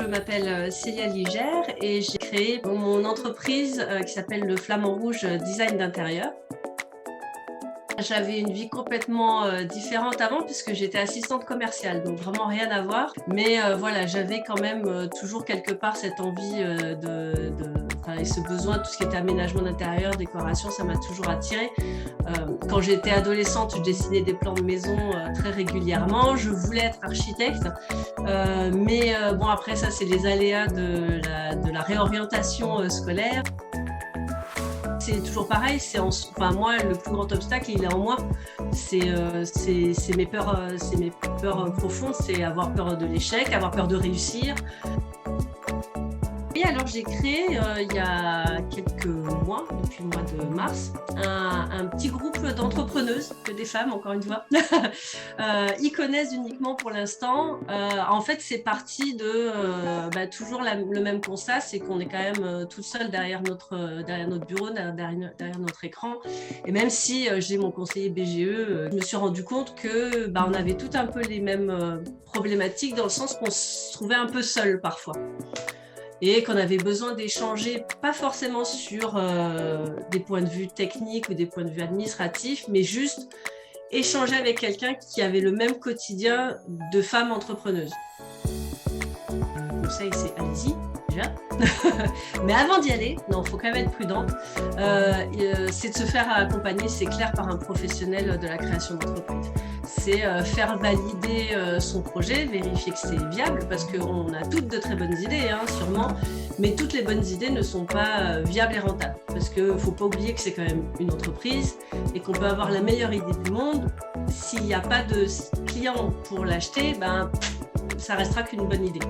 Je m'appelle Célia Ligère et j'ai créé mon entreprise qui s'appelle le Flamant Rouge Design d'intérieur. J'avais une vie complètement différente avant puisque j'étais assistante commerciale, donc vraiment rien à voir. Mais voilà, j'avais quand même toujours quelque part cette envie et ce besoin, tout ce qui était aménagement d'intérieur, décoration, ça m'a toujours attirée. Quand j'étais adolescente, je dessinais des plans de maison très régulièrement. Je voulais être architecte, mais bon, après ça, c'est les aléas de la réorientation scolaire. C'est toujours pareil, enfin moi le plus grand obstacle il est en moi, c'est mes peurs profondes, c'est avoir peur de l'échec, avoir peur de réussir. Et alors j'ai créé il y a quelques mois, depuis le mois de mars, un petit groupe d'entrepreneuses, que des femmes encore une fois. Ils connaissent uniquement pour l'instant. En fait c'est parti de toujours le même constat, c'est qu'on est quand même toute seule derrière notre bureau, derrière notre écran. Et même si j'ai mon conseiller BGE, je me suis rendu compte que on avait toutes un peu les mêmes problématiques, dans le sens qu'on se trouvait un peu seul parfois. Et qu'on avait besoin d'échanger, pas forcément sur des points de vue techniques ou des points de vue administratifs, mais juste échanger avec quelqu'un qui avait le même quotidien de femme entrepreneuse. Le conseil, c'est allez-y, déjà. Mais avant d'y aller, non, il faut quand même être prudent. C'est de se faire accompagner, c'est clair, par un professionnel de la création d'entreprise. C'est faire valider son projet, vérifier que c'est viable, parce qu'on a toutes de très bonnes idées, sûrement, mais toutes les bonnes idées ne sont pas viables et rentables, parce qu'il ne faut pas oublier que c'est quand même une entreprise et qu'on peut avoir la meilleure idée du monde. S'il n'y a pas de clients pour l'acheter, ça restera qu'une bonne idée.